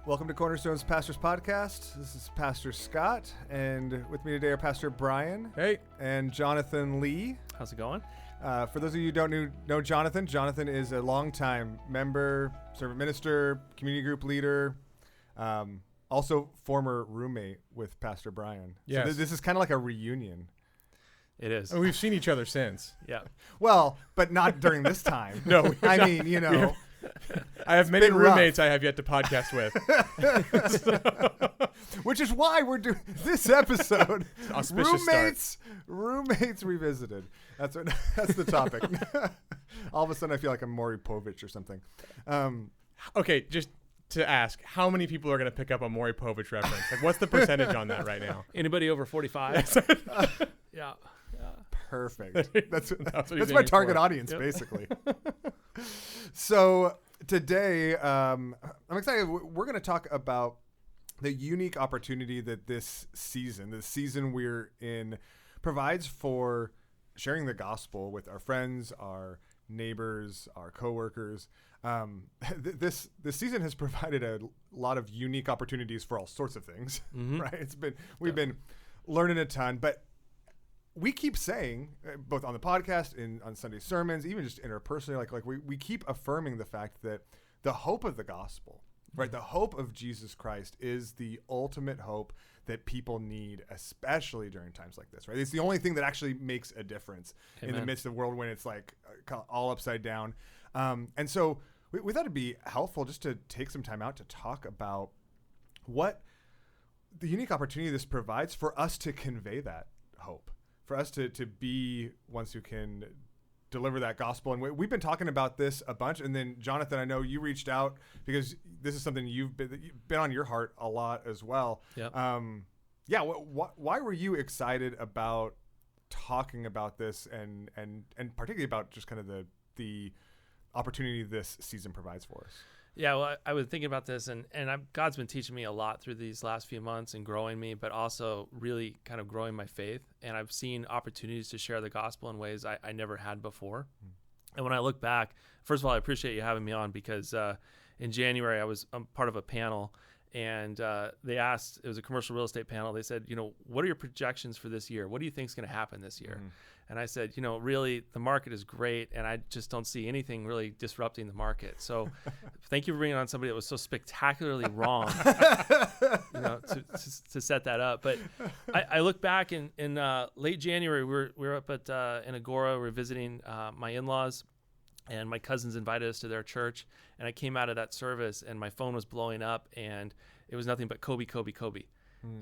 Welcome to Cornerstone's Pastors Podcast. This is Pastor Scott, and with me today are Pastor Brian. Hey. And Jonathan Lee. How's it going? For those of you who don't know Jonathan, Jonathan is a longtime member, servant minister, community group leader, also former roommate with Pastor Brian. Yes. So this is kind of like a reunion. It is. And we've seen each other since. Yeah. Well, but not during this time. No, I mean, you know. I have many been rough. roommates I have yet to podcast with. Which is why we're doing this episode. Auspicious Roommates revisited. That's the topic. All of a sudden, I feel like I'm Maury Povich or something. Okay, just to ask, how many people are going to pick up a Maury Povich reference? Like, what's the percentage on that right now? Anybody over 45? Yeah. Perfect. That's what he's my aiming target for. audience, Yep. basically. So today, I'm excited. We're going to talk about the unique opportunity that the season we're in, provides for sharing the gospel with our friends, our neighbors, our coworkers. This season has provided a lot of unique opportunities for all sorts of things, right? We've been learning a ton, but we keep saying, both on the podcast and on Sunday sermons, even just interpersonally, like we keep affirming the fact that the hope of the gospel, right? The hope of Jesus Christ is the ultimate hope that people need, especially during times like this, right? It's the only thing that actually makes a difference in the midst of the world when it's like all upside down. And so we thought it'd be helpful just to take some time out to talk about what the unique opportunity this provides for us to convey that hope, for us to be ones who can deliver that gospel. And we've been talking about this a bunch. And then, Jonathan, I know you reached out because this is something you've been on your heart a lot as well. Yep. Why were you excited about talking about this and particularly about just kind of the opportunity this season provides for us? Yeah, well, I was thinking about this, and God's been teaching me a lot through these last few months and growing me, but also really kind of growing my faith. And I've seen opportunities to share the gospel in ways I never had before. And when I look back, first of all, I appreciate you having me on because in January, I'm part of a panel, and they asked, it was a commercial real estate panel. They said, what are your projections for this year? What do you think is going to happen this year? And I said, really, the market is great, and I just don't see anything really disrupting the market. So thank you for bringing on somebody that was so spectacularly wrong to set that up. But I look back in late January, we were up at in Agora. We were visiting my in-laws, and my cousins invited us to their church. And I came out of that service, and my phone was blowing up, and it was nothing but Kobe, Kobe, Kobe.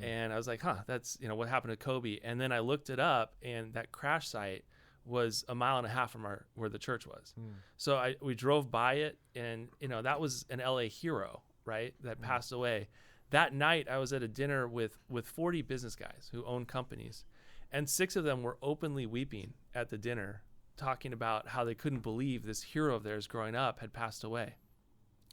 And I was like, that's, what happened to Kobe? And then I looked it up, and that crash site was a mile and a half from where the church was. So we drove by it, and, that was an LA hero, right, that passed away. That night, I was at a dinner with 40 business guys who own companies, and 6 of them were openly weeping at the dinner, talking about how they couldn't believe this hero of theirs growing up had passed away.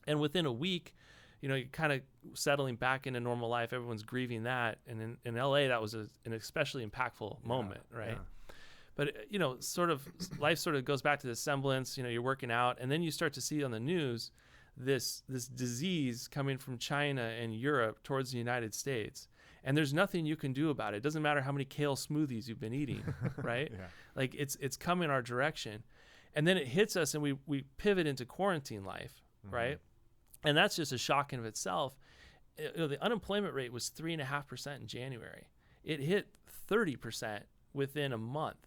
And within a week, you're kind of settling back into normal life. Everyone's grieving that. And in LA, that was an especially impactful moment, right? Yeah. But, sort of life sort of goes back to the semblance. You're working out, and then you start to see on the news this disease coming from China and Europe towards the United States. And there's nothing you can do about it. It doesn't matter how many kale smoothies you've been eating, right? Yeah. Like it's coming our direction. And then it hits us, and we pivot into quarantine life, right? And that's just a shock in of itself. The unemployment rate was 3.5% in January. It hit 30% within a month,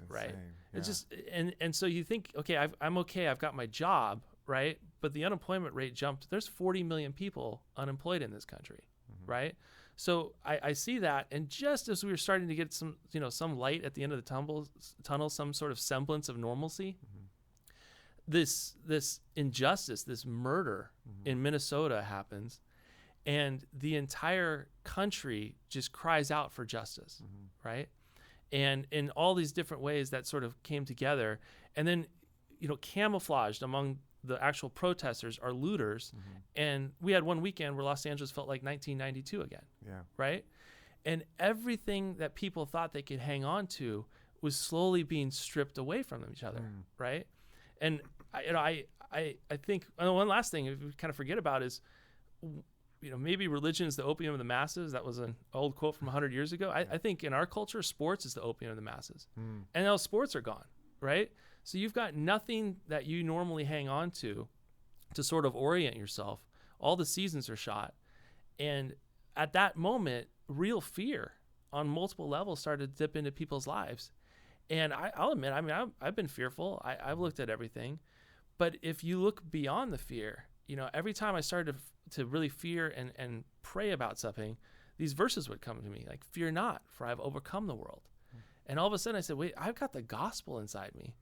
right? Yeah. It's just and so you think, okay, I'm okay. I've got my job, right? But the unemployment rate jumped. There's 40 million people unemployed in this country, right? So I see that, and just as we were starting to get some light at the end of the tunnel, some sort of semblance of normalcy. This injustice, this murder in Minnesota happens, and the entire country just cries out for justice, right? And in all these different ways that sort of came together, and then camouflaged among the actual protesters are looters, and we had one weekend where Los Angeles felt like 1992 again, right? And everything that people thought they could hang on to was slowly being stripped away from each other, right? And I think one last thing we kind of forget about is, maybe religion is the opium of the masses. That was an old quote from 100 years ago. I think in our culture, sports is the opium of the masses. And now sports are gone, right? So you've got nothing that you normally hang on to sort of orient yourself. All the seasons are shot. And at that moment, real fear on multiple levels started to dip into people's lives. And I'll admit, I've been fearful. I've looked at everything. But if you look beyond the fear, every time I started to really fear and pray about something, these verses would come to me like, fear not, for I've overcome the world. And all of a sudden I said, wait, I've got the gospel inside me.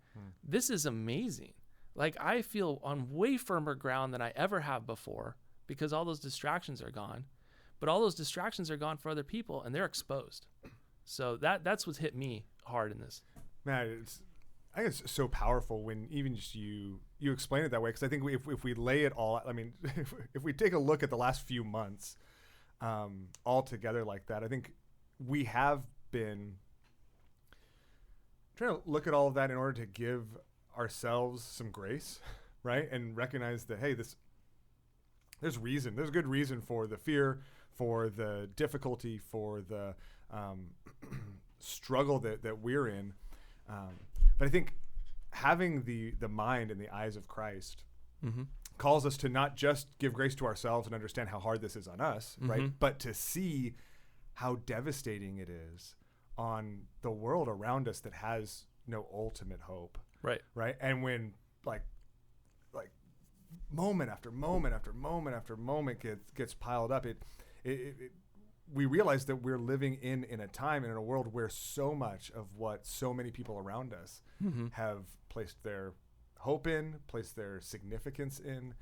This is amazing. Like, I feel on way firmer ground than I ever have before because all those distractions are gone. But all those distractions are gone for other people, and they're exposed. So that's what's hit me hard in this. Man, I think it's so powerful when even just you explain it that way, because I think if we lay it all, I mean, if we take a look at the last few months all together like that, I think we have been trying to look at all of that in order to give ourselves some grace, right? And recognize that, hey, there's good reason for the fear, for the difficulty, for the struggle that we're in. But I think having the mind and the eyes of Christ calls us to not just give grace to ourselves and understand how hard this is on us, right? But to see how devastating it is on the world around us that has no ultimate hope. Right. And when like moment after moment after moment after moment gets piled up, we realize that we're living in a time and in a world where so much of what so many people around us have placed their hope in, placed their significance in,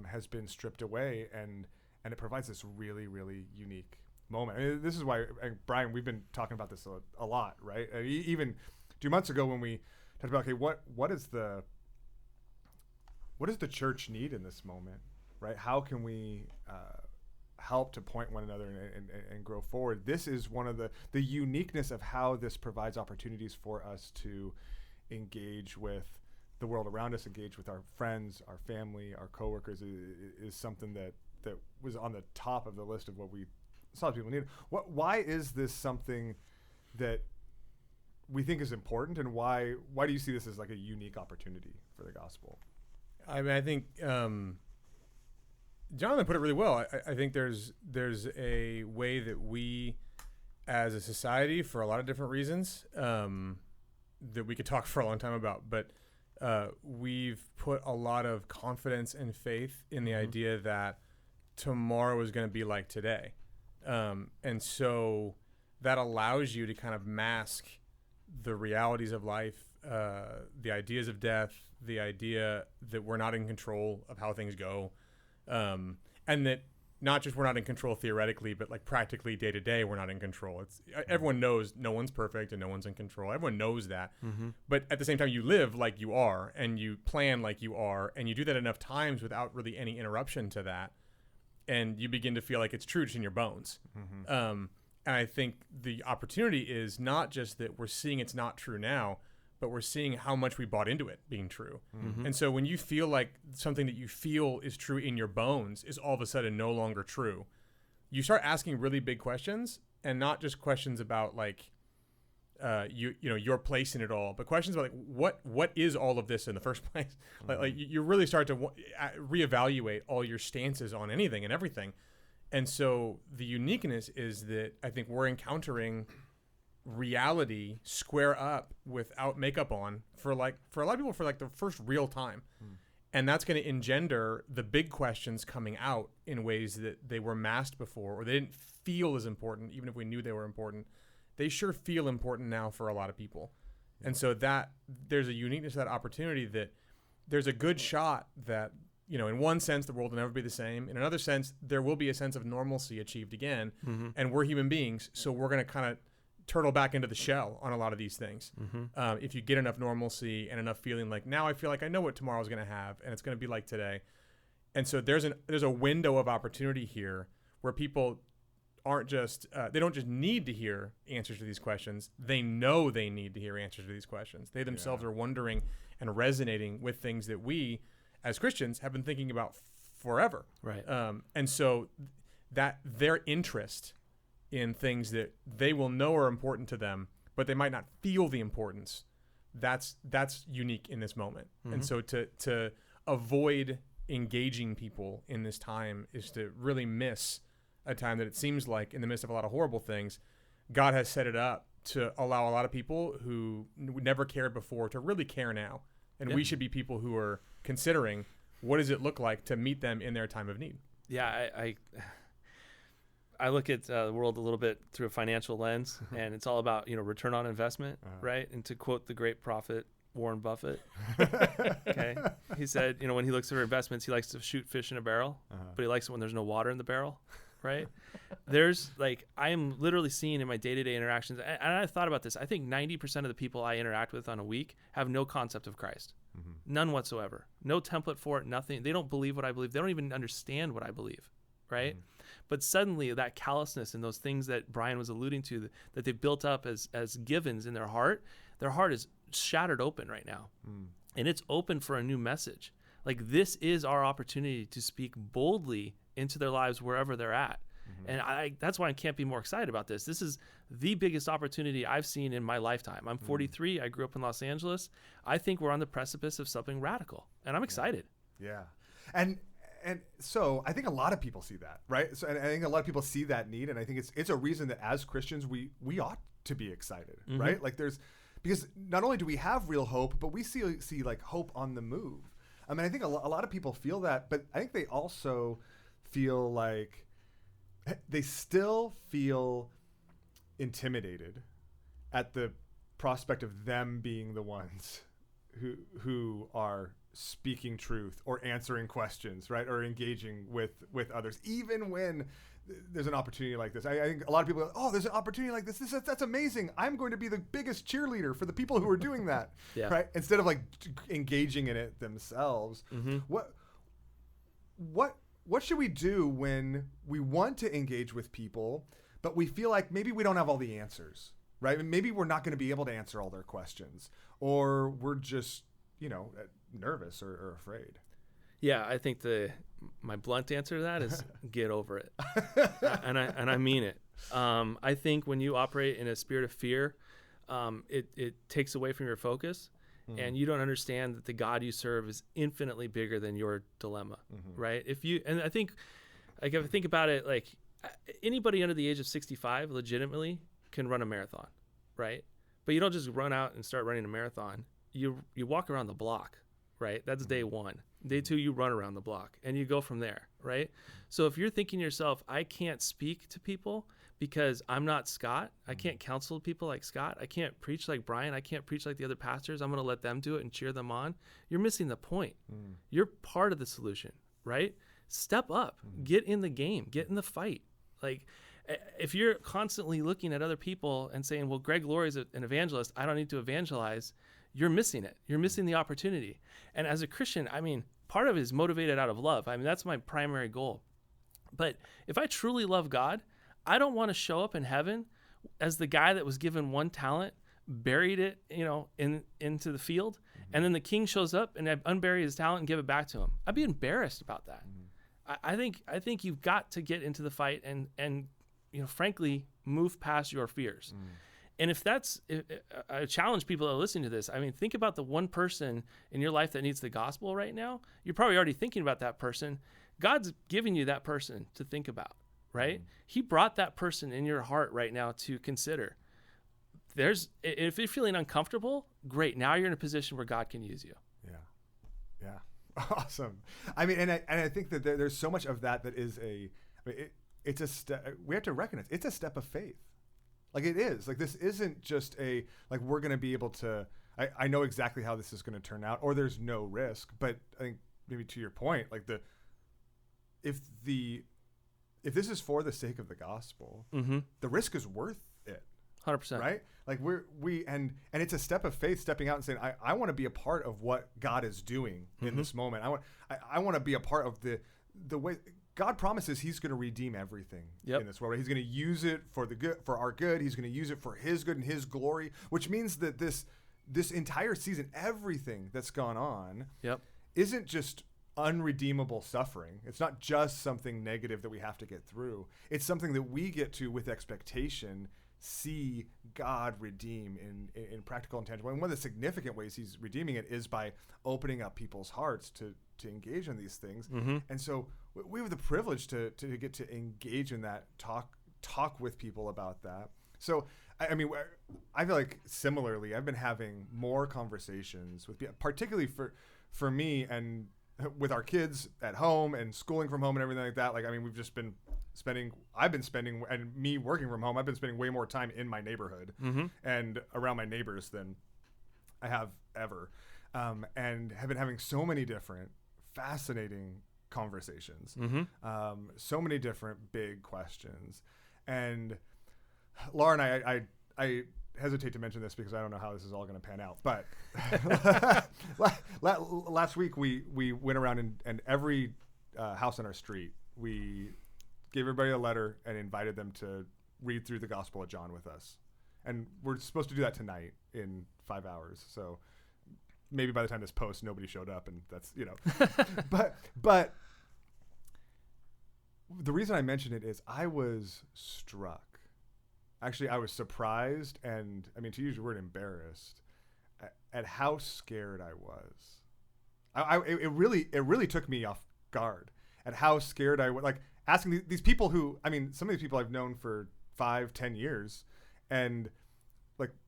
has been stripped away, and it provides this really, really unique moment. I mean, this is why, Brian, we've been talking about this a lot, right? Even 2 months ago when we talked about, okay, what does the church need in this moment, right? How can we help to point one another and grow forward? This is one of the uniqueness of how this provides opportunities for us to engage with the world around us, engage with our friends, our family, our coworkers, is something that was on the top of the list of what we saw people need. Why is this something that we think is important, and why do you see this as like a unique opportunity for the gospel? I mean, I think Jonathan put it really well. I think there's a way that we, as a society, for a lot of different reasons, that we could talk for a long time about, but we've put a lot of confidence and faith in the idea that tomorrow is going to be like today. And so that allows you to kind of mask the realities of life, the ideas of death, the idea that we're not in control of how things go. And that not just we're not in control theoretically, but like practically day to day, we're not in control. Everyone knows no one's perfect and no one's in control. Everyone knows that. But at the same time, you live like you are, and you plan like you are, and you do that enough times without really any interruption to that. And you begin to feel like it's true just in your bones. And I think the opportunity is not just that we're seeing it's not true now, but we're seeing how much we bought into it being true. And so when you feel like something that you feel is true in your bones is all of a sudden no longer true, you start asking really big questions, and not just questions about like your place in it all, but questions about like what is all of this in the first place? Like you really start to reevaluate all your stances on anything and everything. And so the uniqueness is that I think we're encountering reality square up without makeup on for a lot of people for like the first real time. And that's going to engender the big questions coming out in ways that they were masked before, or they didn't feel as important, even if we knew they were important. They sure feel important now for a lot of people. And so that there's a uniqueness to that opportunity, that there's a good shot that, in one sense, the world will never be the same. In another sense, there will be a sense of normalcy achieved again. And we're human beings, so we're going to kind of turtle back into the shell on a lot of these things. If you get enough normalcy and enough feeling like, now I feel like I know what tomorrow's going to have, and it's going to be like today. And so there's a window of opportunity here where people aren't just they don't just need to hear answers to these questions. They know they need to hear answers to these questions. They themselves are wondering and resonating with things that we as Christians have been thinking about forever. Right. And so that their interest in things that they will know are important to them, but they might not feel the importance. That's unique in this moment. And so to avoid engaging people in this time is to really miss a time that it seems like, in the midst of a lot of horrible things, God has set it up to allow a lot of people who never cared before to really care now. And we should be people who are considering, what does it look like to meet them in their time of need? Yeah, I look at the world a little bit through a financial lens, and it's all about, return on investment, right? And to quote the great prophet Warren Buffett, okay, he said, when he looks at investments, he likes to shoot fish in a barrel, but he likes it when there's no water in the barrel, right? There's I am literally seeing in my day-to-day interactions, and I thought about this. I think 90% of the people I interact with on a week have no concept of Christ, none whatsoever, no template for it, nothing. They don't believe what I believe. They don't even understand what I believe, right? But suddenly that callousness and those things that Brian was alluding to that they've built up as givens in their heart is shattered open right now. And it's open for a new message. This is our opportunity to speak boldly into their lives wherever they're at. And that's why I can't be more excited about this. This is the biggest opportunity I've seen in my lifetime. I'm 43. I grew up in Los Angeles. I think we're on the precipice of something radical, and I'm excited. Yeah. And so I think a lot of people see that, right? So, and I think a lot of people see that need, and I think it's a reason that as Christians we ought to be excited, right? Because not only do we have real hope, but we see hope on the move. I mean, I think a lot of people feel that, but I think they also feel like they still feel intimidated at the prospect of them being the ones who are speaking truth or answering questions, right? Or engaging with others, even when there's an opportunity like this. I think a lot of people go, oh, there's an opportunity like this. That's amazing. I'm going to be the biggest cheerleader for the people who are doing that, right? Instead of engaging in it themselves. What should we do when we want to engage with people, but we feel like maybe we don't have all the answers, right? Maybe we're not going to be able to answer all their questions, or we're just, nervous or afraid. Yeah, I think my blunt answer to that is get over it, and I mean it. I think when you operate in a spirit of fear, it takes away from your focus, and you don't understand that the God you serve is infinitely bigger than your dilemma, right? If I think about it, anybody under the age of 65 legitimately can run a marathon, right? But you don't just run out and start running a marathon. You walk around the block, right? That's day one. Day two, you run around the block and you go from there, right? So if you're thinking to yourself, I can't speak to people because I'm not Scott. I can't counsel people like Scott. I can't preach like Brian. I can't preach like the other pastors. I'm going to let them do it and cheer them on. You're missing the point. You're part of the solution, right? Step up, get in the game, get in the fight. If you're constantly looking at other people and saying, well, Greg Laurie is an evangelist, I don't need to evangelize, you're missing it. You're missing the opportunity. And as a Christian, I mean, part of it is motivated out of love. I mean, that's my primary goal. But if I truly love God, I don't want to show up in heaven as the guy that was given one talent, buried it, into the field, and then the king shows up and unbury his talent and give it back to him. I'd be embarrassed about that. I think you've got to get into the fight and frankly, move past your fears. And if I challenge people that are listening to this, I mean, think about the one person in your life that needs the gospel right now. You're probably already thinking about that person. God's giving you that person to think about, right? He brought that person in your heart right now to consider. If you're feeling uncomfortable, great. Now you're in a position where God can use you. Yeah. Awesome. I mean, and I think that there's so much of that is it's a step. We have to recognize it's a step of faith. It is. This isn't just we're going to be able to, I know exactly how this is going to turn out, or there's no risk. But I think maybe to your point, if this is for the sake of the gospel, the risk is worth it. 100%. Right? And it's a step of faith, stepping out and saying, I want to be a part of what God is doing in this moment. I want to be a part of the way God promises he's going to redeem everything in this world. Right? He's going to use it for the good, for our good. He's going to use it for his good and his glory, which means that this entire season, everything that's gone on isn't just unredeemable suffering. It's not just something negative that we have to get through. It's something that we get to, with expectation, see God redeem in practical and tangible. And one of the significant ways he's redeeming it is by opening up people's hearts to engage in these things. And so we have the privilege to get to engage in that, talk with people about that. So I mean, I feel like similarly, I've been having more conversations with people, particularly for me and with our kids at home and schooling from home and everything like that. Like, I mean, I've been spending, and me working from home, I've been spending way more time in my neighborhood and around my neighbors than I have ever. And have been having so many different fascinating conversations, so many different big questions. And Laura and I hesitate to mention this because I don't know how this is all going to pan out, but last week we went around and every house on our street, we gave everybody a letter and invited them to read through the Gospel of John with us. And we're supposed to do that tonight in 5 hours. So maybe by the time this posts, nobody showed up, and that's, but the reason I mention it is I was struck. Actually, I was surprised, and I mean, to use the word, embarrassed at how scared I was. It really took me off guard at how scared I was. Like, asking these people who, I mean, some of these people I've known for 5-10 years, and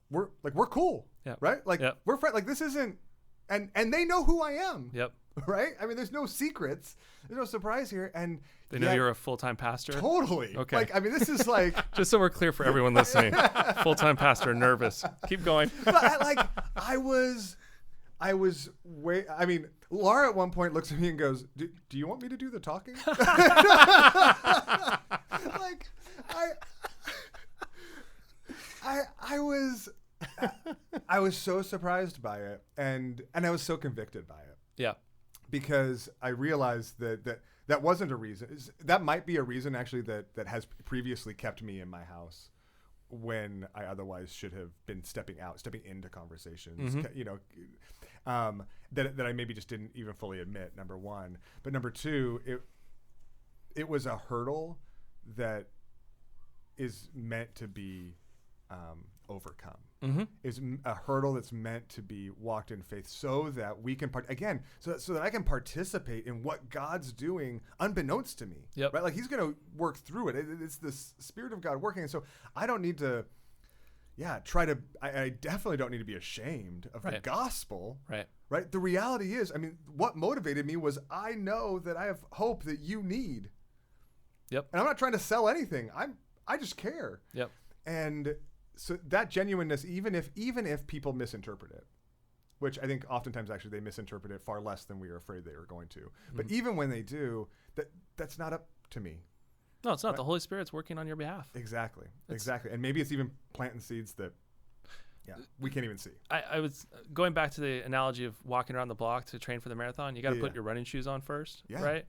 we're cool, right? Like, we're friends. Like, this isn't, and they know who I am. Right? I mean, there's no secrets. There's no surprise here. And they know you're a full-time pastor? Totally. Okay. Like, I mean, this is like... Just so we're clear for everyone listening. Full-time pastor, nervous. Keep going. But I was way... I mean, Laura at one point looks at me and goes, do you want me to do the talking? Like, I was so surprised by it, and I was so convicted by it. Yeah. Because I realized that wasn't a reason. That might be a reason, actually, that has previously kept me in my house when I otherwise should have been stepping into conversations, that I maybe just didn't even fully admit, number one. But number two, it was a hurdle that is meant to be overcome. Is a hurdle that's meant to be walked in faith, so that we can so that I can participate in what God's doing unbeknownst to me. Right? Like, he's going to work through it. It's the Spirit of God working. And so I don't need to I definitely don't need to be ashamed of the gospel. Right? The reality is, I mean, what motivated me was, I know that I have hope that you need. And I'm not trying to sell anything. I just care. And so that genuineness, even if people misinterpret it, which I think oftentimes actually they misinterpret it far less than we are afraid they are going to. But even when they do, that's not up to me. No, it's not. Right? The Holy Spirit's working on your behalf. Exactly. And maybe it's even planting seeds that we can't even see. I was going back to the analogy of walking around the block to train for the marathon. You got to put your running shoes on first, right?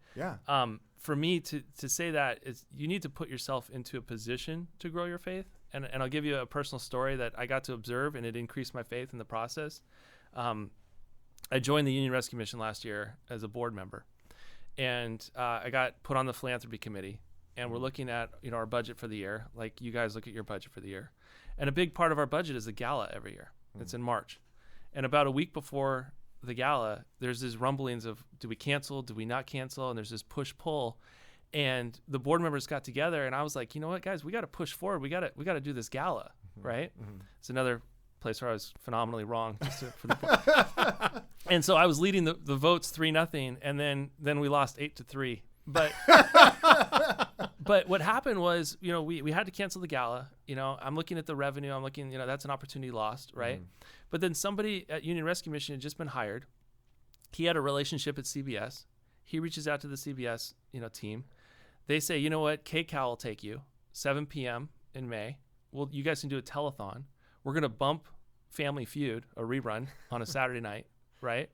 For me to say that is, you need to put yourself into a position to grow your faith. And I'll give you a personal story that I got to observe, and it increased my faith in the process. I joined the Union Rescue Mission last year as a board member, and I got put on the philanthropy committee, and we're looking at our budget for the year, like you guys look at your budget for the year. And a big part of our budget is the gala every year. It's in March. And about a week before the gala, there's these rumblings of, do we cancel? Do we not cancel? And there's this push-pull. And the board members got together, and I was like, you know what, guys, we got to push forward. We got to do this gala, right? It's another place where I was phenomenally wrong. And so I was leading the votes 3-0, and then we lost 8-3. But but what happened was, we had to cancel the gala. I'm looking at the revenue. I'm looking, that's an opportunity lost, right? But then somebody at Union Rescue Mission had just been hired. He had a relationship at CBS. He reaches out to the CBS, team. They say, you know what, KCAL will take you, 7 p.m. in May. Well, you guys can do a telethon. We're going to bump Family Feud, a rerun, on a Saturday night, right?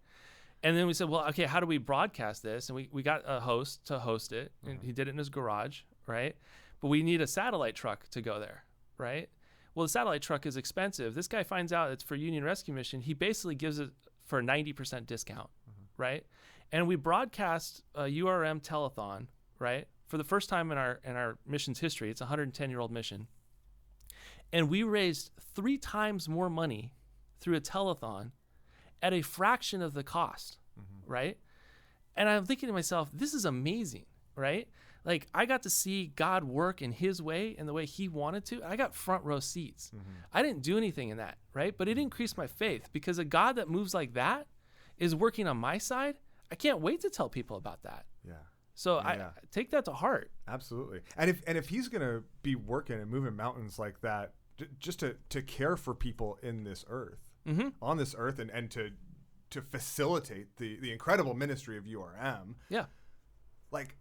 And then we said, well, okay, how do we broadcast this? And we got a host to host it, and he did it in his garage, right? But we need a satellite truck to go there, right? Well, the satellite truck is expensive. This guy finds out it's for Union Rescue Mission. He basically gives it for a 90% discount, right? And we broadcast a URM telethon, right? For the first time in our mission's history. It's a 110-year-old mission. And we raised 3 times more money through a telethon at a fraction of the cost, right? And I'm thinking to myself, this is amazing, right? Like, I got to see God work in his way and the way he wanted to. I got front row seats. I didn't do anything in that, right? But it increased my faith because a God that moves like that is working on my side. I can't wait to tell people about that. Yeah. So I take that to heart. Absolutely. And if he's going to be working and moving mountains like that, just to care for people in this earth, on this earth, and to facilitate the incredible ministry of URM. Yeah. Like,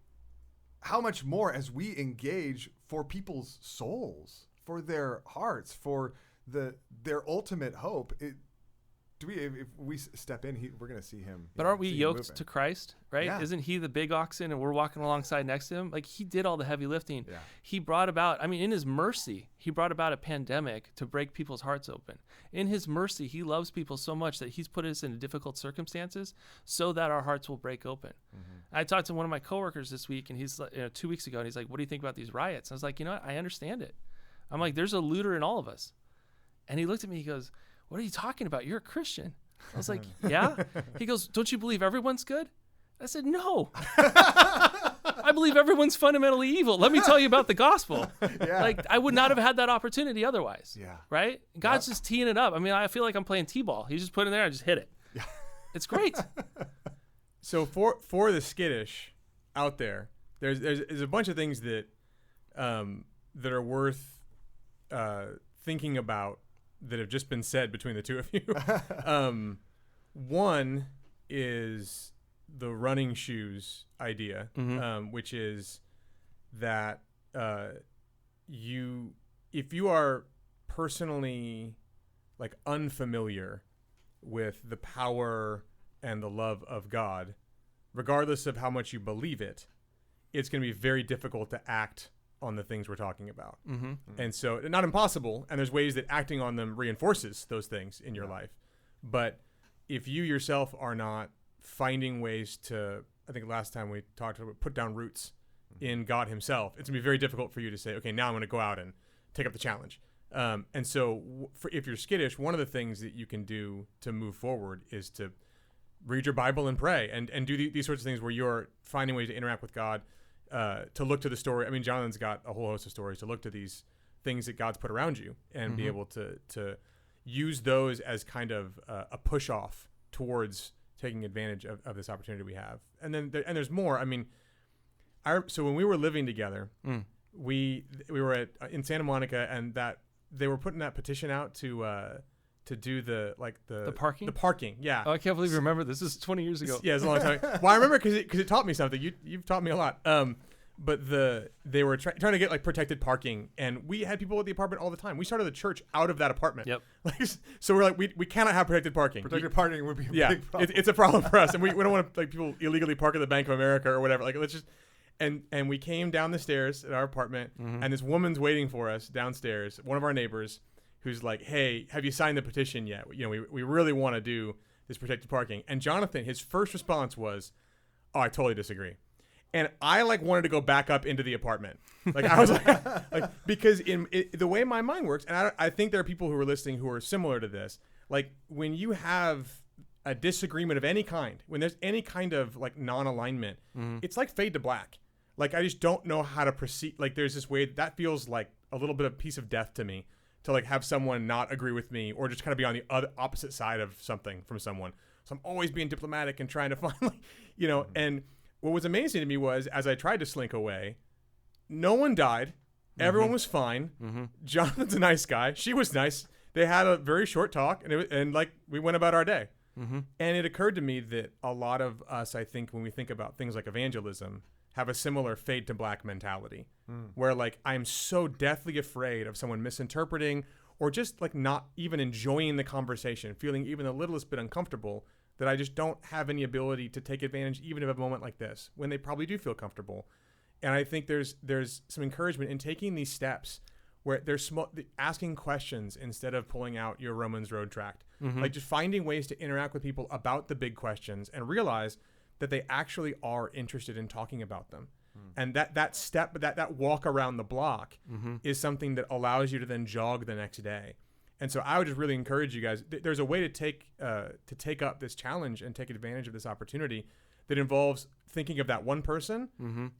how much more as we engage for people's souls, for their hearts, for their ultimate hope. If we step in, we're going to see him. But aren't we yoked to Christ, right? Yeah. Isn't he the big oxen and we're walking alongside next to him? Like, he did all the heavy lifting. Yeah. He brought about, in his mercy, he brought about a pandemic to break people's hearts open. In his mercy, he loves people so much that he's put us in difficult circumstances so that our hearts will break open. I talked to one of my coworkers this week, and he's 2 weeks ago, and he's like, what do you think about these riots? And I was like, you know what? I understand it. I'm like, there's a looter in all of us. And he looked at me, he goes, what are you talking about? You're a Christian. I was like, yeah? He goes, don't you believe everyone's good? I said, no. I believe everyone's fundamentally evil. Let me tell you about the gospel. Yeah. Like, I would not have had that opportunity otherwise. Yeah. Right? God's just teeing it up. I feel like I'm playing T-ball. He's just putting it there and just hit it. Yeah. It's great. So for the skittish out there, there's a bunch of things that that are worth thinking about that have just been said between the two of you. One is the running shoes idea, which is that if you are personally like unfamiliar with the power and the love of God, regardless of how much you believe it, it's going to be very difficult to act on the things we're talking about. And so, not impossible, and there's ways that acting on them reinforces those things in your life. But if you yourself are not finding ways to, I think last time we talked about put down roots in God himself, it's going to be very difficult for you to say, okay, now I'm going to go out and take up the challenge. And so if you're skittish, one of the things that you can do to move forward is to read your Bible and pray and do these sorts of things where you're finding ways to interact with God, to look to the story. Jonathan's got a whole host of stories, to look to these things that God's put around you and be able to use those as kind of a push off towards taking advantage of this opportunity we have. And then there's more. So when we were living together, we were in Santa Monica, and that they were putting that petition out to do the parking? The parking, yeah. Oh, I can't believe you remember this. This is 20 years ago. Yeah, it's a long time. Well, I remember because it taught me something. You've taught me a lot. But they were trying to get like protected parking, and we had people at the apartment all the time. We started the church out of that apartment. Yep. So we're like, we cannot have protected parking. Protected parking would be a big problem. It's a problem for us, and we don't want to like people illegally park at the Bank of America or whatever. Like, let's just. And we came down the stairs at our apartment, and this woman's waiting for us downstairs, one of our neighbors, who's like, hey, have you signed the petition yet? We really want to do this protected parking. And Jonathan, his first response was, oh, I totally disagree. And I wanted to go back up into the apartment. I was like because the way my mind works, and I think there are people who are listening who are similar to this. Like, when you have a disagreement of any kind, when there's any kind of non-alignment, it's like fade to black. I just don't know how to proceed. There's this way that feels like a little bit of piece of death to me, to have someone not agree with me or just kind of be on the opposite side of something from someone. So I'm always being diplomatic and trying to find, and what was amazing to me was, as I tried to slink away, no one died. Everyone was fine. Jonathan's a nice guy. She was nice. They had a very short talk, and we went about our day. And it occurred to me that a lot of us, I think, when we think about things like evangelism, have a similar fade to black mentality, where I'm so deathly afraid of someone misinterpreting or just not even enjoying the conversation, feeling even the littlest bit uncomfortable, that I just don't have any ability to take advantage even of a moment like this when they probably do feel comfortable. And I think there's some encouragement in taking these steps where there's asking questions instead of pulling out your Romans Road tract, just finding ways to interact with people about the big questions and realize that they actually are interested in talking about them. And that walk around the block is something that allows you to then jog the next day. And so I would just really encourage you guys. There's a way to take up this challenge and take advantage of this opportunity that involves thinking of that one person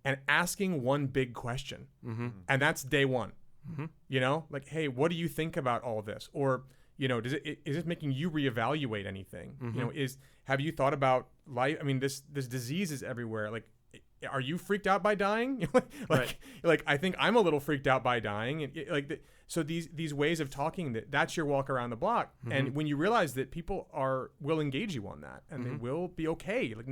and asking one big question. And that's day one. You know, like, hey, what do you think about all of this? Or, you know, is it making you reevaluate anything? You know, have you thought about life? I mean, this disease is everywhere. Like, are you freaked out by dying? Like I think I'm a little freaked out by dying. And so these ways of talking, that's your walk around the block. And when you realize that people will engage you on that, and they will be okay. Like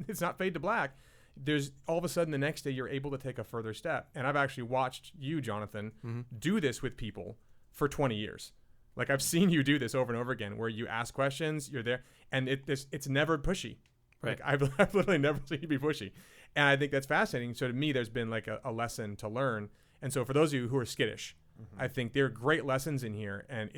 it's not fade to black. There's all of a sudden the next day you're able to take a further step. And I've actually watched you, Jonathan, do this with people for 20 years. Like I've seen you do this over and over again, where you ask questions, you're there, and it's never pushy. Right. Like I've literally never seen you be pushy. And I think that's fascinating. So to me, there's been like a lesson to learn. And so for those of you who are skittish, I think there are great lessons in here. And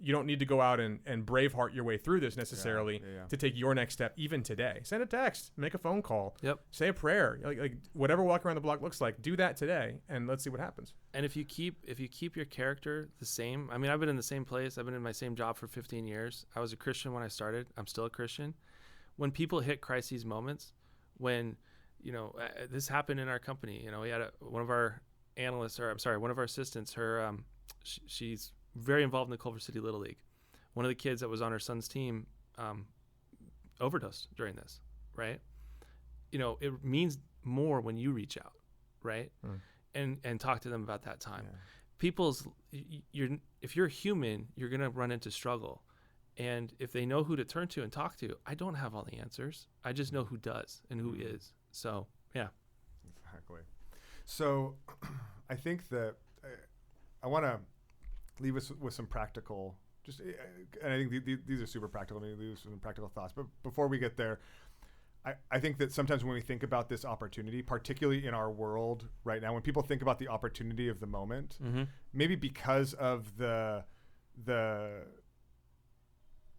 you don't need to go out and braveheart your way through this necessarily to take your next step, even today. Send a text, make a phone call, say a prayer, like whatever walk around the block looks like, do that today. And let's see what happens. And if you keep your character the same, I mean, I've been in the same place. I've been in my same job for 15 years. I was a Christian when I started. I'm still a Christian. When people hit crises moments, when, you know, this happened in our company. You know, we had one of our assistants. Her, she's very involved in the Culver City Little League. One of the kids that was on her son's team overdosed during this, right? You know, it means more when you reach out, right? And talk to them about that time. If you're human, you're gonna run into struggle. And if they know who to turn to and talk to, I don't have all the answers. I just know who does and who is. So, yeah. Exactly. So I think that I want to leave us with some practical, and I think these are super practical. Maybe leave us with some practical thoughts. But before we get there, I think that sometimes when we think about this opportunity, particularly in our world right now, when people think about the opportunity of the moment, maybe because of the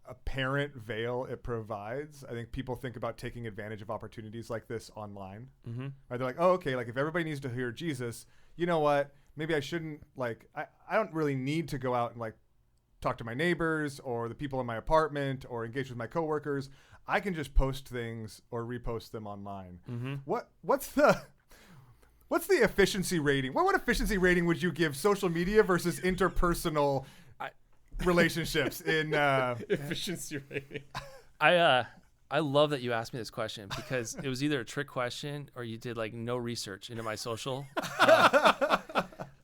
apparent veil it provides, I think people think about taking advantage of opportunities like this online. Right? They're like, oh, okay, like if everybody needs to hear Jesus, you know what? Maybe I shouldn't, like, I don't really need to go out and like talk to my neighbors or the people in my apartment or engage with my coworkers. I can just post things or repost them online. What's the efficiency rating? What efficiency rating would you give social media versus interpersonal relationships in efficiency rating? I love that you asked me this question, because it was either a trick question or you did like no research into my social.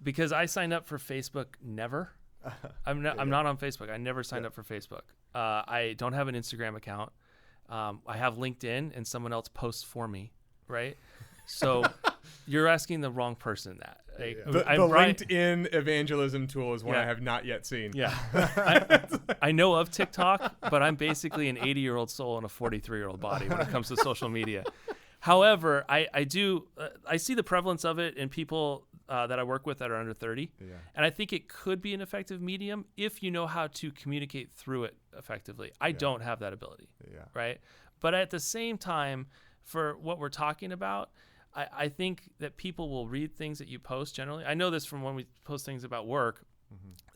Because I signed up for Facebook never. I'm not on Facebook. I never signed up for Facebook. I don't have an Instagram account. I have LinkedIn, and someone else posts for me, right? So you're asking the wrong person that. Like, the LinkedIn evangelism tool is one I have not yet seen. Yeah. I know of TikTok, but I'm basically an 80-year-old soul in a 43-year-old body when it comes to social media. However, I see the prevalence of it in people that I work with that are under 30. And I think it could be an effective medium if you know how to communicate through it effectively. I don't have that ability, right? But at the same time, for what we're talking about, I think that people will read things that you post generally. I know this from when we post things about work.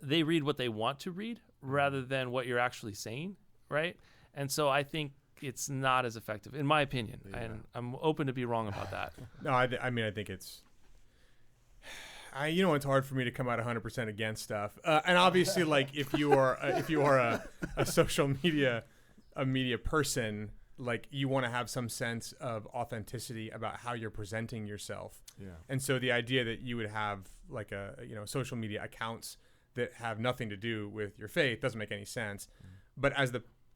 They read what they want to read rather than what you're actually saying, right? And so I think it's not as effective, in my opinion. And I'm open to be wrong about that. No, I mean, I think it's... it's hard for me to come out 100% against stuff. And obviously, like, if you are a social media person, like, you want to have some sense of authenticity about how you're presenting yourself. And so the idea that you would have like social media accounts that have nothing to do with your faith doesn't make any sense. But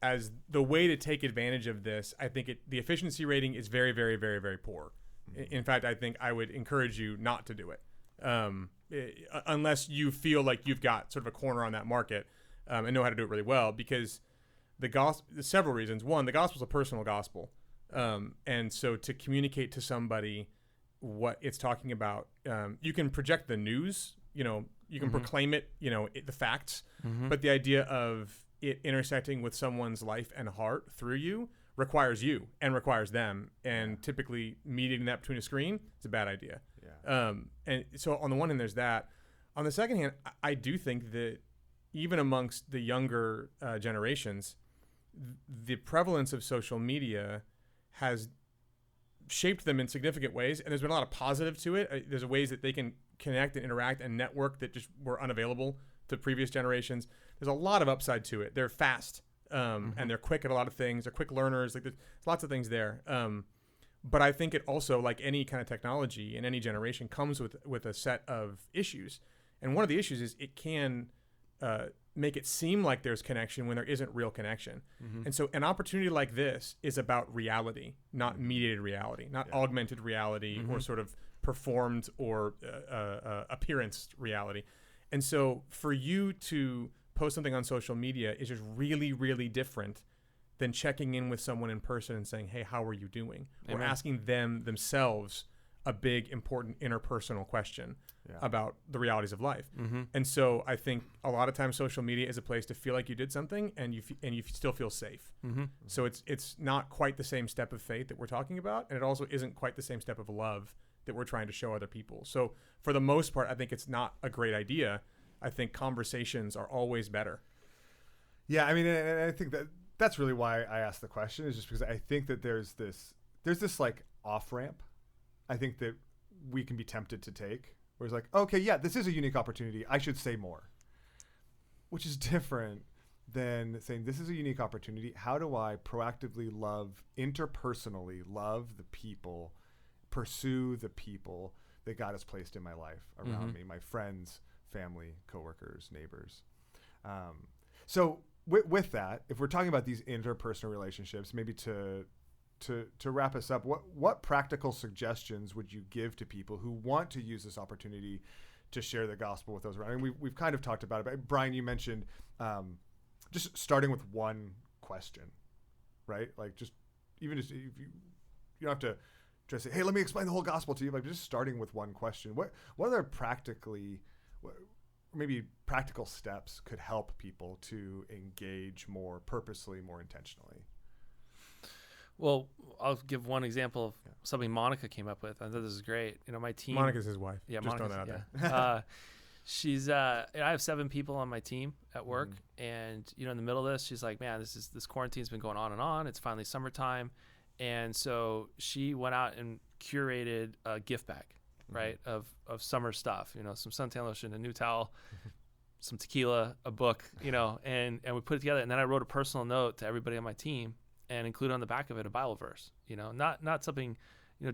as the way to take advantage of this, I think the efficiency rating is very, very, very, very poor. In fact, I think I would encourage you not to do it. Unless you feel like you've got sort of a corner on that market and know how to do it really well, because the gospel, there's several reasons. One, the gospel is a personal gospel. And so to communicate to somebody what it's talking about, you can project the news, you can proclaim it, the facts, but the idea of it intersecting with someone's life and heart through you requires you and requires them, and typically mediating that between a screen is a bad idea. And so on the one hand, there's that. On the second hand, I do think that even amongst the younger generations, the prevalence of social media has shaped them in significant ways, and there's been a lot of positive to it. There's ways that they can connect and interact and network that just were unavailable to previous generations. There's a lot of upside to it. They're fast, and they're quick at a lot of things. They're quick learners. Like, there's lots of things there. But I think it also, like any kind of technology in any generation, comes with a set of issues. And one of the issues is it can make it seem like there's connection when there isn't real connection. And so an opportunity like this is about reality, not mediated reality, not augmented reality or sort of performed or appearance reality. And so for you to post something on social media is just really, really different than checking in with someone in person and saying, hey, how are you doing? Or asking them themselves a big, important interpersonal question about the realities of life. And so I think a lot of times social media is a place to feel like you did something and you still feel safe. So it's not quite the same step of faith that we're talking about, and it also isn't quite the same step of love that we're trying to show other people. So for the most part, I think it's not a great idea. I think conversations are always better. Yeah, I mean, and I think that's really why I asked the question, is just because I think that there's this like off ramp. I think that we can be tempted to take, where it's like, okay, yeah, this is a unique opportunity. I should say more, which is different than saying this is a unique opportunity. How do I proactively interpersonally love the people, pursue the people that God has placed in my life around me, my friends, family, coworkers, neighbors. So with that, if we're talking about these interpersonal relationships, maybe to wrap us up, what practical suggestions would you give to people who want to use this opportunity to share the gospel with those around? I mean, we've kind of talked about it, but Brian, you mentioned just starting with one question, right? Like if you don't have to try to say, hey, let me explain the whole gospel to you, like just starting with one question. What other maybe practical steps could help people to engage more purposely, more intentionally? Well, I'll give one example of something Monica came up with. I thought this is great. My team. Monica's his wife. Yeah, just Monica's, throwing that out there. She's. I have 7 people on my team at work, and in the middle of this, she's like, "Man, this quarantine's been going on and on. It's finally summertime," and so she went out and curated a gift bag, right, of summer stuff. Some suntan lotion, a new towel, some tequila, a book, and we put it together. And then I wrote a personal note to everybody on my team and include on the back of it a Bible verse, not something,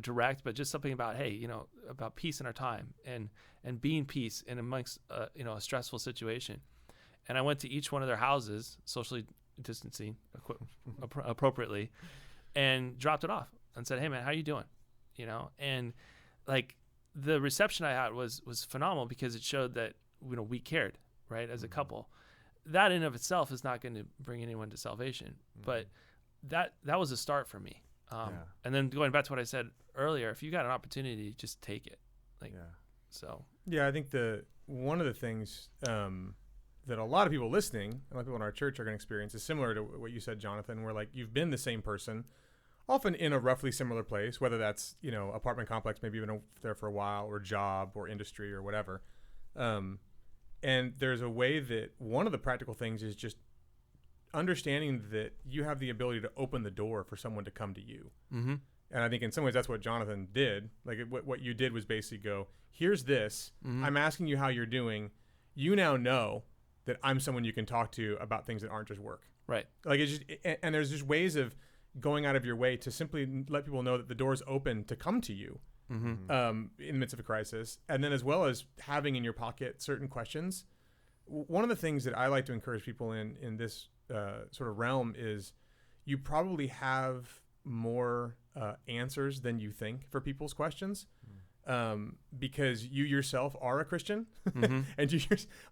direct, but just something about, hey, about peace in our time and being peace in amongst, a stressful situation. And I went to each one of their houses, socially distancing appropriately, and dropped it off and said, hey man, how you doing? And like the reception I had was phenomenal, because it showed that, we cared, right, as a couple. That in of itself is not going to bring anyone to salvation, but that was a start for me. And then going back to what I said earlier, if you got an opportunity, just take it. So. Yeah, I think one of the things that a lot of people listening, a lot of people in our church are going to experience is similar to what you said, Jonathan, where like you've been the same person, often in a roughly similar place, whether that's, apartment complex, maybe even there for a while, or job or industry or whatever. And there's a way that one of the practical things is just understanding that you have the ability to open the door for someone to come to you. And I think in some ways that's what Jonathan did. Like what you did was basically go, here's this. I'm asking you how you're doing. You now know that I'm someone you can talk to about things that aren't just work. Right. Like it's just, and there's just ways of going out of your way to simply let people know that the door's open to come to you in the midst of a crisis. And then as well as having in your pocket certain questions. One of the things that I like to encourage people in this sort of realm is you probably have more answers than you think for people's questions, because you yourself are a Christian. And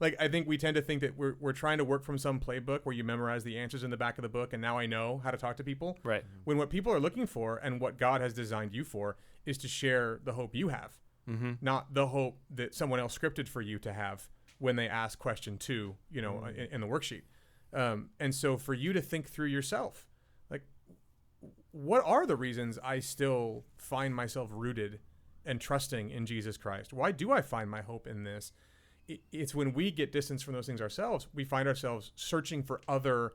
I think we tend to think that we're trying to work from some playbook where you memorize the answers in the back of the book and now I know how to talk to people. Right. When what people are looking for and what God has designed you for is to share the hope you have, not the hope that someone else scripted for you to have when they ask question 2, in the worksheet. And so for you to think through yourself, like, what are the reasons I still find myself rooted and trusting in Jesus Christ? Why do I find my hope in this? It's when we get distance from those things ourselves, we find ourselves searching for other,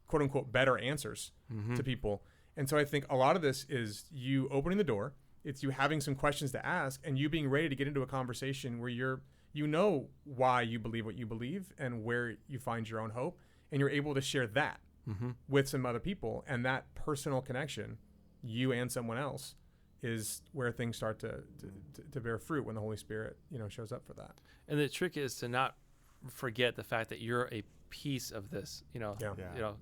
quote unquote, better answers to people. And so I think a lot of this is you opening the door. It's you having some questions to ask and you being ready to get into a conversation where you know why you believe what you believe and where you find your own hope. And you're able to share that with some other people. And that personal connection, you and someone else, is where things start to bear fruit when the Holy Spirit, shows up for that. And the trick is to not forget the fact that you're a piece of this.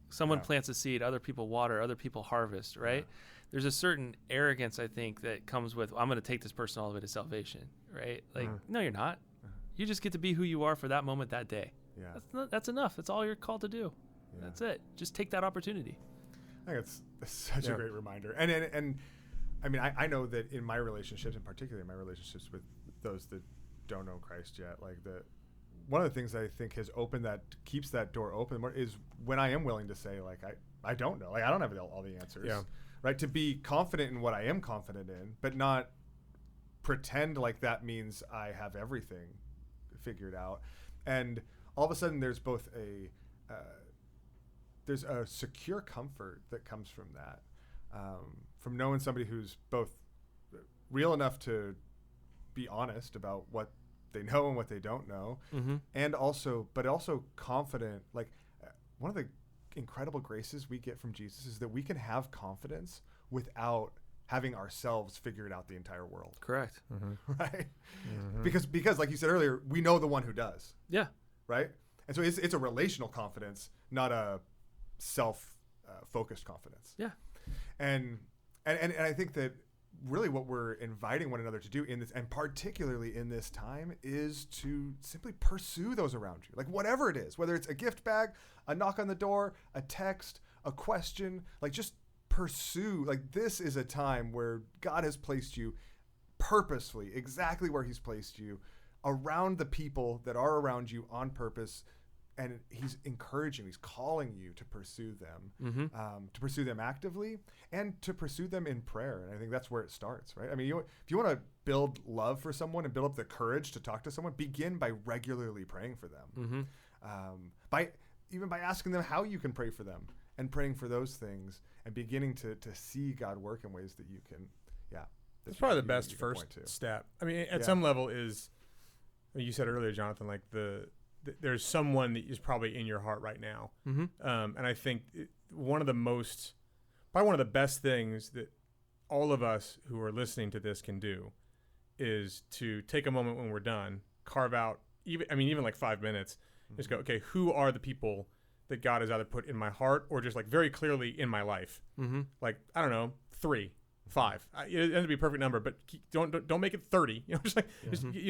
Someone plants a seed, other people water, other people harvest, right? Yeah. There's a certain arrogance, I think, that comes with, I'm going to take this person all the way to salvation, right? Like, no, you're not. You just get to be who you are for that moment, that day. Yeah. That's enough. That's all you're called to do. Yeah. That's it. Just take that opportunity. I think it's such a great reminder. And I mean, I know that in my relationships, and particularly in my relationships with those that don't know Christ yet, like one of the things that I think has keeps that door open is when I am willing to say, like, I don't know, like, I don't have all the answers, right? To be confident in what I am confident in, but not pretend like that means I have everything figured out. And all of a sudden there's both there's a secure comfort that comes from that. From knowing somebody who's both real enough to be honest about what they know and what they don't know, and also confident. Like, one of the incredible graces we get from Jesus is that we can have confidence without having ourselves figured out the entire world. Correct. Right? Because like you said earlier, we know the one who does. Yeah. Right? And so it's a relational confidence, not a self-focused confidence. Yeah. And I think that really what we're inviting one another to do in this, and particularly in this time, is to simply pursue those around you. Like, whatever it is, whether it's a gift bag, a knock on the door, a text, a question, like, just pursue. Like, this is a time where God has placed you purposefully, exactly where he's placed you, around the people that are around you on purpose. And he's encouraging, he's calling you to pursue them, to pursue them actively and to pursue them in prayer. And I think that's where it starts, right? I mean, if you want to build love for someone and build up the courage to talk to someone, begin by regularly praying for them. By asking them how you can pray for them and praying for those things and beginning to see God work in ways that you can, That's probably the best first step. I mean, at some level is, you said earlier, Jonathan, like there's someone that is probably in your heart right now. And I think one of the best things that all of us who are listening to this can do is to take a moment when we're done, carve out, even like 5 minutes, just go, okay, who are the people that God has either put in my heart or just like very clearly in my life? Like, I don't know, 3, 5. It doesn't be a perfect number, but don't make it 30.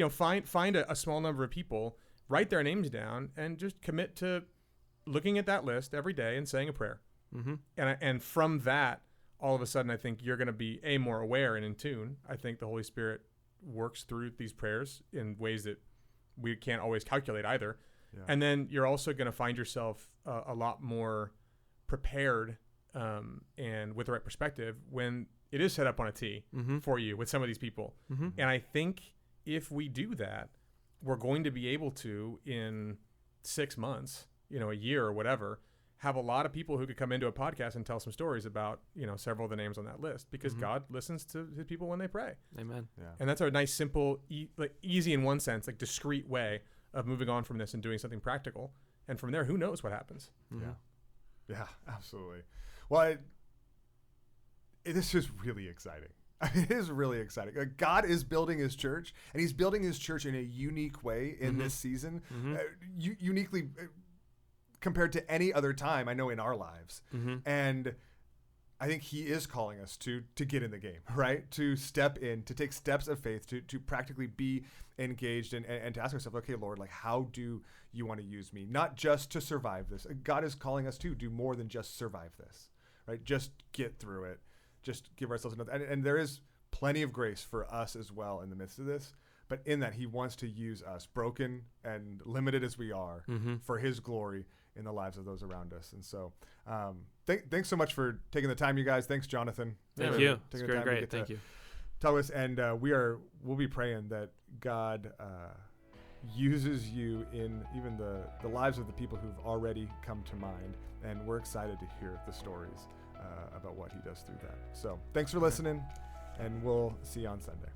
Find a small number of people, write their names down, and just commit to looking at that list every day and saying a prayer. And from that, all of a sudden, I think you're going to be more aware and in tune. I think the Holy Spirit works through these prayers in ways that we can't always calculate either. Yeah. And then you're also going to find yourself a lot more prepared and with the right perspective when it is set up on a tee for you with some of these people. And I think if we do that, we're going to be able to, in 6 months, a year or whatever, have a lot of people who could come into a podcast and tell some stories about, several of the names on that list, because God listens to his people when they pray. Amen. Yeah. And that's a nice, simple, easy in one sense, like discreet way of moving on from this and doing something practical. And from there, who knows what happens? Yeah, absolutely. Well, this is really exciting. It is really exciting. God is building his church, and he's building his church in a unique way in this season, uniquely compared to any other time I know in our lives. And I think he is calling us to get in the game, right? To step in, to take steps of faith, to practically be engaged and to ask ourselves, okay, Lord, like, how do you want to use me? Not just to survive this. God is calling us to do more than just survive this, right? Just get through it. Just give ourselves another, and there is plenty of grace for us as well in the midst of this. But in that, he wants to use us, broken and limited as we are, for his glory in the lives of those around us. And so thanks so much for taking the time, you guys. Thanks, Jonathan. Thank for you. taking It's the time to great. get Thank to you. tell us. And we'll be praying that God uses you in even the lives of the people who've already come to mind. And we're excited to hear the stories about what he does through that. So thanks for listening, and we'll see you on Sunday.